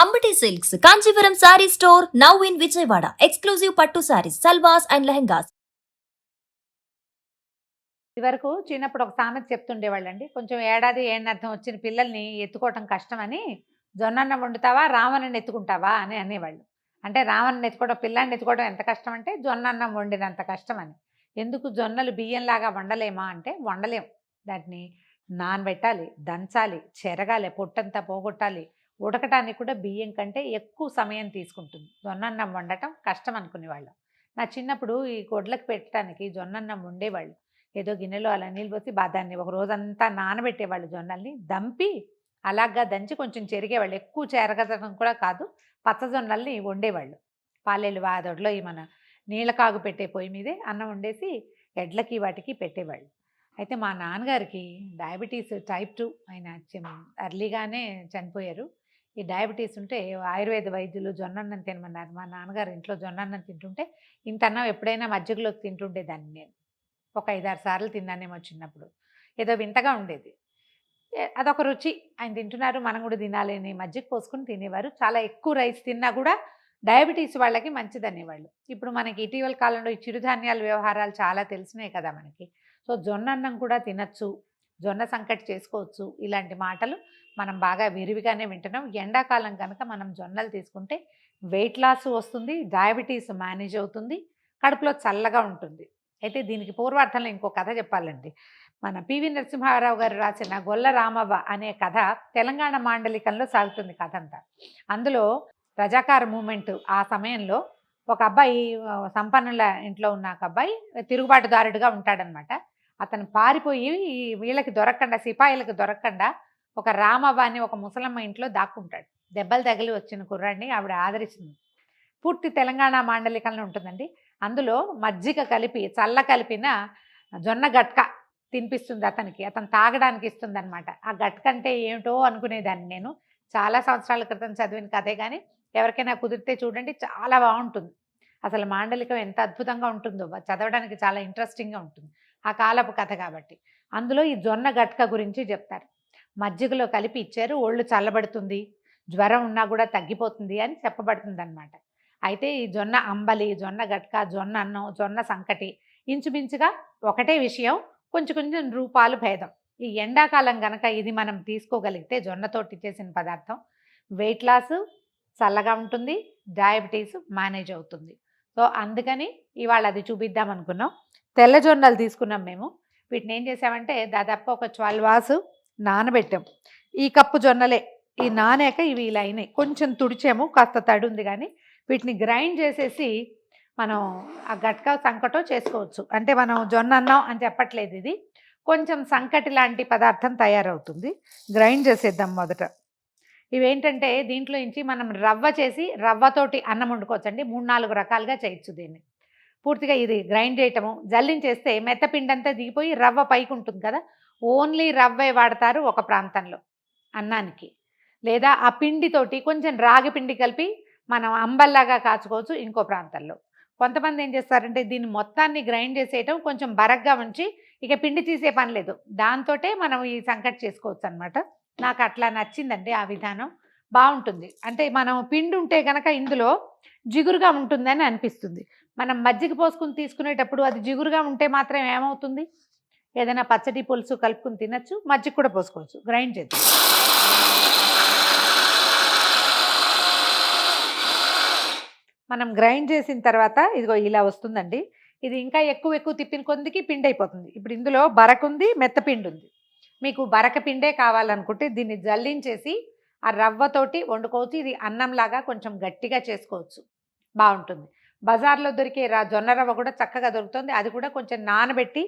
Ambati Silks, Kanchipuram Saree Store, now in Vijayawada. Exclusive Pattu Sarees, Salwas and Lehengas. ఇదివరకు చిన్నప్పుడు ఒక సామెత చెప్తుండేవాళ్ళండి. కొంచెం ఏడాది ఏడనర్థం వచ్చిన పిల్లల్ని ఎత్తుకోవటం కష్టమని, జొన్నన్నం వండుతావా రావణుని ఎత్తుకుంటావా అని అనేవాళ్ళు. అంటే రావణుని ఎత్తుకోవడం, పిల్లాడిని ఎత్తుకోవడం ఎంత కష్టం అంటే జొన్నన్నం వండినంత కష్టం అని. ఎందుకు జొన్నలు బియ్యంలాగా వండలేమా అంటే వండలేం. దాన్ని నానబెట్టాలి, దంచాలి, చెరగాలి, పొట్టంతా పోగొట్టాలి. ఉడకటానికి కూడా బియ్యం కంటే ఎక్కువ సమయం తీసుకుంటుంది. జొన్నన్నం వండటం కష్టం అనుకునేవాళ్ళం. నా చిన్నప్పుడు ఈ గొడ్లకు పెట్టడానికి జొన్నన్నం వండేవాళ్ళు. ఏదో గిన్నెలో అలా నీళ్ళు పోసి దాన్ని ఒక రోజంతా నానబెట్టేవాళ్ళు. జొన్నల్ని దంపి అలాగా దంచి కొంచెం చెరిగేవాళ్ళు. ఎక్కువ చెరగదడం కూడా కాదు, పచ్చజొన్నల్ని వండేవాళ్ళు. పాలేళ్ళు వాదొడ్లో ఈ మన నీళ్ళ కాగు పెట్టే పొయ్యి మీదే అన్నం వండేసి ఎడ్లకి వాటికి పెట్టేవాళ్ళు. అయితే మా నాన్నగారికి డయాబెటీస్ టైప్ 2, ఆయన అర్లీగానే చనిపోయారు. ఈ డయాబెటీస్ ఉంటే ఆయుర్వేద వైద్యులు జొన్నన్నం తినమన్నారు. మా నాన్నగారు ఇంట్లో జొన్నన్నం తింటుంటే ఇంత అన్నం ఎప్పుడైనా మజ్జిగలోకి తింటుండేదాన్ని నేను. ఒక 5-6 సార్లు తిన్నానేమో చిన్నప్పుడు. ఏదో వింతగా ఉండేది. అదొక రుచి. ఆయన తింటున్నారు, మనం కూడా తినాలి అని మజ్జిగ పోసుకుని తినేవారు. చాలా ఎక్కువ రైస్ తిన్నా కూడా డయాబెటీస్ వాళ్ళకి మంచిదనేవాళ్ళు. ఇప్పుడు మనకి ఇటీవల కాలంలో ఈ చిరుధాన్యాల వ్యవహారాలు చాలా తెలిసినాయి కదా మనకి. సో జొన్నన్నం కూడా తినచ్చు, జొన్న సంకటి చేసుకోవచ్చు, ఇలాంటి మాటలు మనం బాగా విరివిగానే వింటున్నాం. ఎండాకాలం కనుక మనం జొన్నలు తీసుకుంటే వెయిట్ లాస్ వస్తుంది, డయాబెటీస్ మేనేజ్ అవుతుంది, కడుపులో చల్లగా ఉంటుంది. అయితే దీనికి పూర్వార్థంలో ఇంకో కథ చెప్పాలండి. మన పివి నరసింహారావు గారు రాసిన గొల్ల రామవ్వ అనే కథ తెలంగాణ మాండలికంలో సాగుతుంది కథ అంతా. అందులో రజాకార్ మూమెంట్ ఆ సమయంలో ఒక అబ్బాయి, సంపన్నుల ఇంట్లో ఉన్న ఒక అబ్బాయి తిరుగుబాటుదారుడుగా ఉంటాడనమాట. అతను పారిపోయి వీళ్ళకి దొరకకుండా, సిపాయిలకు దొరకకుండా ఒక రామవ్వ అని ఒక ముసలమ్మ ఇంట్లో దాక్కుంటాడు. దెబ్బలు తగిలి వచ్చిన కుర్రాడిని ఆవిడ ఆదరిస్తుంది. పూర్తి తెలంగాణ మాండలికంలో ఉంటుందండి. అందులో మజ్జిగ కలిపి, చల్ల కలిపిన జొన్న గట్క తినిపిస్తుంది అతనికి. అతను తాగడానికి ఇస్తుంది అనమాట. ఆ గట్క అంటే ఏమిటో అనుకునేదాన్ని నేను. చాలా సంవత్సరాల క్రితం చదివిన కథే, కానీ ఎవరికైనా కుదిరితే చూడండి, చాలా బాగుంటుంది. అసలు మాండలికం ఎంత అద్భుతంగా ఉంటుందో, చదవడానికి చాలా ఇంట్రెస్టింగ్గా ఉంటుంది. ఆ కాలపు కథ కాబట్టి అందులో ఈ జొన్న గట్క గురించి చెప్తారు. మజ్జిగలో కలిపి ఇచ్చారు, ఒళ్ళు చల్లబడుతుంది, జ్వరం ఉన్నా కూడా తగ్గిపోతుంది అని చెప్పబడుతుంది అనమాట. అయితే ఈ జొన్న అంబలి, జొన్న గట్క, జొన్న అన్నం, జొన్న సంకటి ఇంచుమించుగా ఒకటే విషయం, కొంచెం కొంచెం రూపాలు భేదం. ఈ ఎండాకాలం కనుక ఇది మనం తీసుకోగలిగితే, జొన్నతోటి చేసిన పదార్థం వెయిట్ లాస్, చల్లగా ఉంటుంది, డయాబెటీస్ మేనేజ్ అవుతుంది. సో అందుకని ఇవాళ అది చూపిద్దాం అనుకున్నాం. తెల్ల జొన్నలు తీసుకున్నాం మేము. వీటిని ఏం చేసామంటే దాదాపు ఒక 12 అవర్స్ నానబెట్టాం. ఈ కప్పు జొన్నలే. ఈ నానాక ఇవి ఇలా అయినాయి, కొంచెం తుడిచాము, కాస్త తడి ఉంది, కానీ వీటిని గ్రైండ్ చేసేసి మనం ఆ గట్క సంకటో చేసుకోవచ్చు. అంటే మనం జొన్న అన్నం అని చెప్పట్లేదు, ఇది కొంచెం సంకటి లాంటి పదార్థం తయారవుతుంది. గ్రైండ్ చేసేద్దాం మొదట. ఇవేంటంటే దీంట్లో నుంచి మనం రవ్వ చేసి రవ్వతోటి అన్నం వండుకోవచ్చండి. 3-4 రకాలుగా చేయొచ్చు దీన్ని. పూర్తిగా ఇది గ్రైండ్ చేయటము, జల్లించేస్తే మెత్తపిండి అంతా దిగిపోయి రవ్వ పైకి ఉంటుంది కదా. ఓన్లీ రవ్వే వాడతారు ఒక ప్రాంతంలో అన్నానికి. లేదా ఆ పిండితోటి కొంచెం రాగి పిండి కలిపి మనం అంబల్లాగా కాచుకోవచ్చు ఇంకో ప్రాంతాల్లో. కొంతమంది ఏం చేస్తారంటే దీన్ని మొత్తాన్ని గ్రైండ్ చేసేయటం, కొంచెం బరగ్గా ఉంచి ఇక పిండి తీసే పని లేదు, దాంతోటే మనం ఈ సంకటి చేసుకోవచ్చు అనమాట. నాకు అట్లా నచ్చిందండి ఆ విధానం, బాగుంటుంది. అంటే మనం పిండి ఉంటే కనుక ఇందులో జిగురుగా ఉంటుందని అనిపిస్తుంది. మనం మజ్జిగ పోసుకుని తీసుకునేటప్పుడు అది జిగురుగా ఉంటే మాత్రం ఏమవుతుంది, ఏదైనా పచ్చడి పులుసు కలుపుకుని తినచ్చు, మజ్జిగ కూడా పోసుకోవచ్చు. గ్రైండ్ చేద్దాం. మనం గ్రైండ్ చేసిన తర్వాత ఇదిగో ఇలా వస్తుందండి. ఇది ఇంకా ఎక్కువ తిప్పిన కొద్దికి పిండి అయిపోతుంది. ఇప్పుడు ఇందులో బరకుంది, మెత్తపిండి ఉంది. మీకు బరక పిండే కావాలనుకుంటే దీన్ని జల్లించేసి ఆ రవ్వతోటి వండుకోవచ్చు. ఇది అన్నంలాగా కొంచెం గట్టిగా చేసుకోవచ్చు, బాగుంటుంది. బజార్లో దొరికే జొన్న రవ్వ కూడా చక్కగా దొరుకుతుంది. అది కూడా కొంచెం నానబెట్టి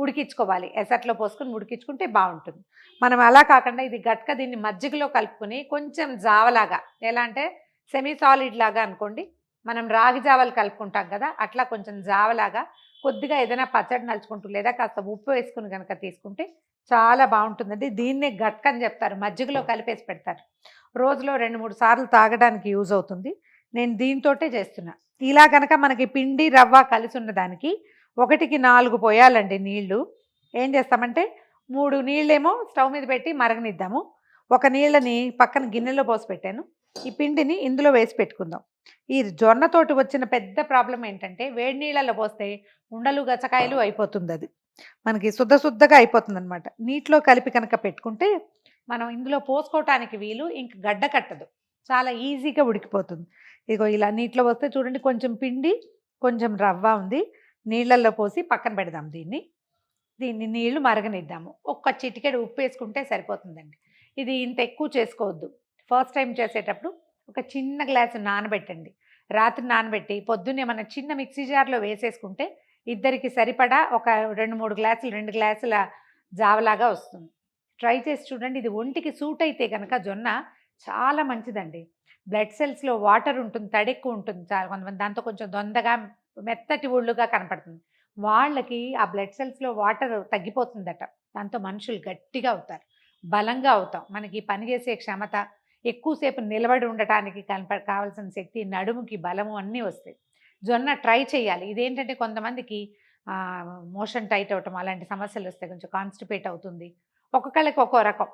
ఉడికించుకోవాలి, ఎసట్లో పోసుకొని ఉడికించుకుంటే బాగుంటుంది. మనం అలా కాకుండా ఇది గట్క, దీన్ని మజ్జిగలో కలుపుకొని కొంచెం జావలాగా, ఎలా అంటే సెమీ సాలిడ్ లాగా అనుకోండి, మనం రాగి జావలు కలుపుకుంటాం కదా, అట్లా కొంచెం జావలాగా కొద్దిగా ఏదైనా పచ్చడి నలుచుకుంటూ లేదా కాస్త ఉప్పు వేసుకుని కనుక తీసుకుంటే చాలా బాగుంటుందండి. దీన్నే గట్క అని చెప్తారు, మజ్జిగలో కలిపేసి పెడతారు. రోజులో 2-3 సార్లు తాగడానికి యూజ్ అవుతుంది. నేను దీంతోటే చేస్తున్నా. ఇలా కనుక మనకి పిండి రవ్వ కలిసి ఉన్నదానికి 1కి 4 పోయాలండి నీళ్లు. ఏం చేస్తామంటే 3 నీళ్ళేమో స్టవ్ మీద పెట్టి మరగనిద్దాము. ఒక నీళ్ళని పక్కన గిన్నెలో పోసి పెట్టాను. ఈ పిండిని ఇందులో వేసి పెట్టుకుందాం. ఈ జొన్నతోటి వచ్చిన పెద్ద ప్రాబ్లం ఏంటంటే వేడి నీళ్ళలో పోస్తే ఉండలు గచ్చకాయలు అయిపోతుంది. అది మనకి శుద్ధగా అయిపోతుంది అనమాట. నీటిలో కలిపి కనుక పెట్టుకుంటే మనం ఇందులో పోసుకోవటానికి వీలు, ఇంక గడ్డ కట్టదు, చాలా ఈజీగా ఉడికిపోతుంది. ఇదిగో ఇలా నీటిలో పోస్తే చూడండి, కొంచెం పిండి కొంచెం రవ్వ ఉంది. నీళ్ళల్లో పోసి పక్కన పెడదాం. దీన్ని నీళ్లు మరగనిద్దాము. ఒక్క చిటికెడు ఉప్పు వేసుకుంటే సరిపోతుందండి. ఇది ఇంత ఎక్కువ చేసుకోవద్దు. ఫస్ట్ టైం చేసేటప్పుడు ఒక చిన్న గ్లాసు నానబెట్టండి. రాత్రి నానబెట్టి పొద్దున్నే మన చిన్న మిక్సీ జార్లో వేసేసుకుంటే ఇద్దరికి సరిపడా ఒక 2-3 గ్లాసులు 2 గ్లాసుల జావలాగా వస్తుంది. ట్రై చేసి చూడండి. ఇది ఒంటికి సూట్ అయితే కనుక జొన్న చాలా మంచిదండి. బ్లడ్ సెల్స్లో వాటర్ ఉంటుంది, తడి ఎక్కువ ఉంటుంది. చాలా కొంతమంది దాంతో కొంచెం దొందగా మెత్తటి ఒళ్ళుగా కనపడుతుంది. వాళ్ళకి ఆ బ్లడ్ సెల్స్లో వాటర్ తగ్గిపోతుందట. దాంతో మనుషులు గట్టిగా అవుతారు, బలంగా అవుతాం. మనకి పని చేసే క్షమత, ఎక్కువసేపు నిలబడి ఉండటానికి కావాల్సిన శక్తి, నడుముకి బలము అన్నీ వస్తాయి. జొన్న ట్రై చేయాలి. ఇదేంటంటే కొంతమందికి మోషన్ టైట్ అవటం అలాంటి సమస్యలు వస్తాయి, కొంచెం కాన్స్టిపేట్ అవుతుంది. ఒక్కొక్కళ్ళకి ఒక్కో రకం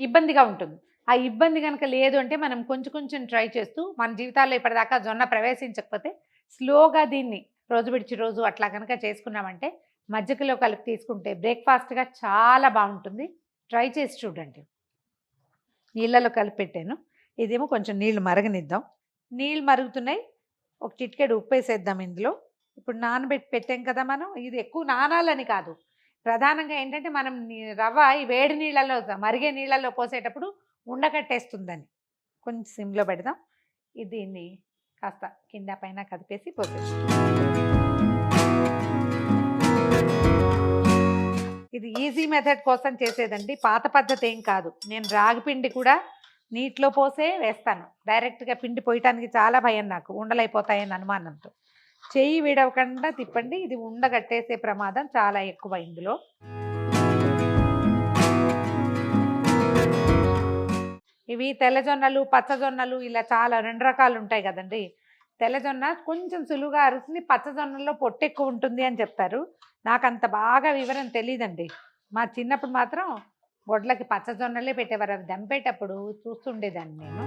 ఇబ్బందిగా ఉంటుంది. ఆ ఇబ్బంది కనుక లేదు అంటే మనం కొంచెం ట్రై చేస్తూ మన జీవితాల్లో ఇప్పటిదాకా జొన్న ప్రవేశించకపోతే స్లోగా దీన్ని రోజు విడిచి రోజు అట్లా కనుక చేసుకున్నామంటే మజ్జిగలో కలిపి తీసుకుంటే బ్రేక్ఫాస్ట్గా చాలా బాగుంటుంది. ట్రై చేసి చూడండి. నీళ్ళలో కలిపి పెట్టాను. ఇదేమో కొంచెం నీళ్లు మరగనిద్దాం. నీళ్ళు మరుగుతున్నాయి. ఒక చిటికెడు ఉప్పు వేసేద్దాం ఇందులో. ఇప్పుడు నానబెట్టి పెట్టాం కదా మనం. ఇది ఎక్కువ నానాలని కాదు, ప్రధానంగా ఏంటంటే మనం రవ్వ ఈ వేడి నీళ్ళలో మరిగే నీళ్ళల్లో పోసేటప్పుడు ఉండకట్టేస్తుందని కొంచెం సిమ్లో పెడదాం. దీన్ని కాస్త కింద పైన కదిపేసి పోసేస్తాం. ఇది ఈజీ మెథడ్ కోసం చేసేదండి, పాత పద్ధతి ఏం కాదు. నేను రాగి పిండి కూడా నీటిలో పోసే వేస్తాను. డైరెక్ట్గా పిండి పోయటానికి చాలా భయం నాకు, ఉండలైపోతాయని అనుమానంతో. చెయ్యి విడవకుండా తిప్పండి. ఇది ఉండగట్టేసే ప్రమాదం చాలా ఎక్కువ ఇందులో. ఇవి తెల్లజొన్నలు, పచ్చజొన్నలు ఇలా చాలా 2 రకాలు ఉంటాయి కదండి. తెల్లజొన్న కొంచెం సులువుగా అరుస్తుంది, పచ్చజొన్నలో పొట్టు ఎక్కువ ఉంటుంది అని చెప్తారు. నాకు అంత బాగా వివరం తెలియదండి. మా చిన్నప్పుడు మాత్రం గొడ్లకి పచ్చజొన్నలే పెట్టేవారు. అవి దంపేటప్పుడు చూస్తుండేదాన్ని నేను.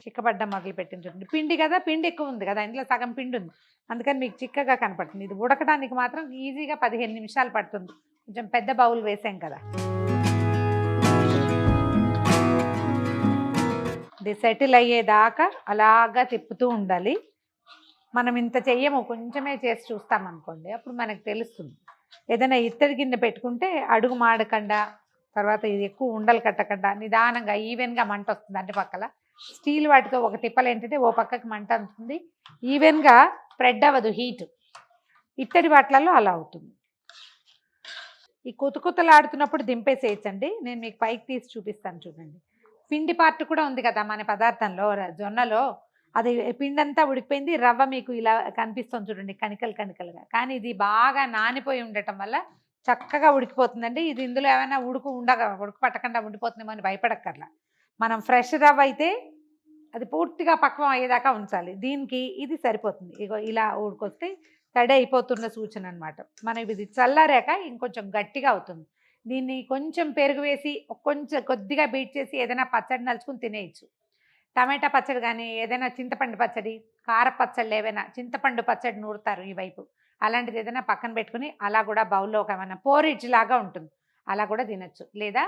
చిక్కబడ్డ మొదలు పెట్టించండి. పిండి కదా, పిండి ఎక్కువ ఉంది కదా, ఇంట్లో సగం పిండి ఉంది, అందుకని మీకు చిక్కగా కనపడుతుంది. ఇది ఉడకడానికి మాత్రం ఈజీగా 15 నిమిషాలు పడుతుంది. కొంచెం పెద్ద బౌల్ వేసాం కదా. ఇది సెటిల్ అయ్యేదాకా అలాగా తిప్పుతూ ఉండాలి. మనం ఇంత చెయ్యము, కొంచెమే చేసి చూస్తామనుకోండి, అప్పుడు మనకు తెలుస్తుంది. ఏదైనా ఇత్తడి గిన్నె పెట్టుకుంటే అడుగు మాడకుండా, తర్వాత ఇది ఎక్కువ ఉండలు కట్టకుండా నిదానంగా ఈవెన్గా మంట వస్తుంది అన్ని పక్కల. స్టీల్ వాటితో ఒక తిప్పలు ఏంటంటే ఓ పక్కకి మంట ఉంటుంది, ఈవెన్గా స్ప్రెడ్ అవ్వదు హీట్. ఇత్తడి వాటిలలో అలా అవుతుంది. ఈ కుతకుతలాడుతున్నప్పుడు దింపేసేయచ్చండి. నేను మీకు పైకి తీసి చూపిస్తాను చూడండి. పిండి పార్ట్ కూడా ఉంది కదా మన పదార్థంలో, జొన్నలో. అది పిండి అంతా ఉడికిపోయింది, రవ్వ మీకు ఇలా కనిపిస్తుంది చూడండి, కణికలుగా. కానీ ఇది బాగా నానిపోయి ఉండటం వల్ల చక్కగా ఉడికిపోతుందండి. ఇది ఇందులో ఏమైనా ఉడుకు పట్టకుండా ఉండిపోతుందేమో అని భయపడక్కర్లా. మనం ఫ్రెష్ రవ్వ అయితే అది పూర్తిగా పక్వం అయ్యేదాకా ఉంచాలి. దీనికి ఇది సరిపోతుంది. ఇగో ఇలా ఉడికొస్తే తడి అయిపోతున్న సూచన అనమాట. మనం ఇది చల్లారాక ఇంకొంచెం గట్టిగా అవుతుంది. దీన్ని కొంచెం పెరుగు వేసి కొద్దిగా బీట్ చేసి ఏదైనా పచ్చడి నలుచుకుని తినేయచ్చు. టమాటా పచ్చడి కానీ, ఏదైనా చింతపండు పచ్చడి, కార పచ్చళ్ళు ఏవైనా, చింతపండు పచ్చడి నూరుతారు ఈ వైపు, అలాంటిది ఏదైనా పక్కన పెట్టుకుని అలా కూడా బౌల్లో ఒక ఏమైనా పోరిడ్జ్ లాగా ఉంటుంది, అలా కూడా తినచ్చు. లేదా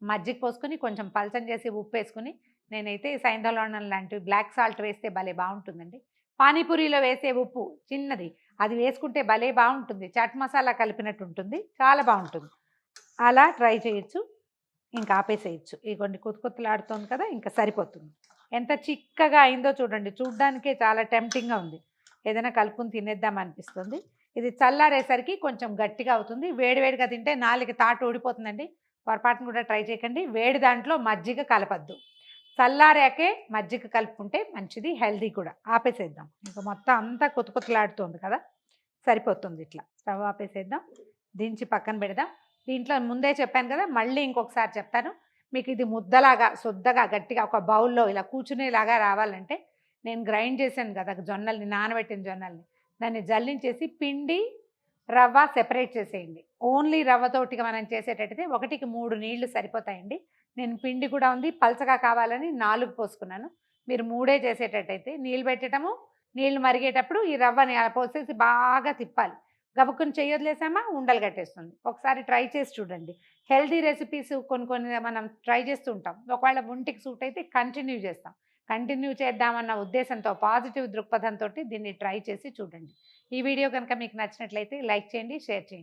మజ్జిగ పోసుకొని కొంచెం పల్చం చేసి ఉప్పు వేసుకుని, నేనైతే సైంధవలవణం లాంటివి బ్లాక్ సాల్ట్ వేస్తే భలే బాగుంటుందండి. పానీపూరిలో వేసే ఉప్పు చిన్నది, అది వేసుకుంటే భలే బాగుంటుంది. చాట్ మసాలా కలిపినట్టు ఉంటుంది, చాలా బాగుంటుంది. అలా ట్రై చేయొచ్చు. ఇంకా ఆపేసేయచ్చు. ఇగోండి కుతకుతలాడుతోంది కదా, ఇంకా సరిపోతుంది. ఎంత చిక్కగా అయిందో చూడండి, చూడ్డానికే చాలా టెంప్టింగ్గా ఉంది. ఏదైనా కలుపుకుని తినేద్దాం అనిపిస్తుంది. ఇది చల్లారేసరికి కొంచెం గట్టిగా అవుతుంది. వేడివేడిగా తింటే నాలుగు తాటు ఊడిపోతుందండి, పొరపాటును కూడా ట్రై చేయకండి. వేడి దాంట్లో మజ్జిగ కలపద్దు, చల్లారాకే మజ్జిగ కలుపుకుంటే మంచిది, హెల్దీ కూడా. ఆపేసేద్దాం. ఇంకా మొత్తం అంతా కుతకుతలాడుతుంది కదా, సరిపోతుంది. ఇట్లా స్టవ్ ఆపేసేద్దాం, దించి పక్కన పెడదాం. దీంట్లో ముందే చెప్పాను కదా, మళ్ళీ ఇంకొకసారి చెప్తాను. మీకు ఇది ముద్దలాగా శుద్ధగా గట్టిగా ఒక బౌల్లో ఇలా కూర్చునేలాగా రావాలంటే, నేను గ్రైండ్ చేశాను కదా జొన్నల్ని, నానబెట్టిన జొన్నల్ని, దాన్ని జల్లించేసి పిండి రవ్వ సెపరేట్ చేసేయండి. ఓన్లీ రవ్వతోటిగా మనం చేసేటట్టయితే 1కి 3 నీళ్లు సరిపోతాయండి. నేను పిండి కూడా ఉంది, పలచగా కావాలని 4 పోసుకున్నాను. మీరు 3 చేసేటట్టయితే నీళ్ళు పెట్టడము, నీళ్ళు మరిగేటప్పుడు ఈ రవ్వని అలా పోసేసి బాగా తిప్పాలి. గబుక్కుని చెయ్యి వదిలేసామా ఉండలు కట్టేస్తుంది. ఒకసారి ట్రై చేసి చూడండి. హెల్తీ రెసిపీస్ కొన్ని కొన్ని మనం ట్రై చేస్తూ ఉంటాం. ఒకవేళ ఒంటికి సూట్ అయితే కంటిన్యూ చేస్తాం. కంటిన్యూ చేద్దామన్న ఉద్దేశంతో, పాజిటివ్ దృక్పథంతో దీన్ని ట్రై చేసి చూడండి. ఈ వీడియో కనుక మీకు నచ్చినట్లయితే లైక్ చేయండి, షేర్ చేయండి.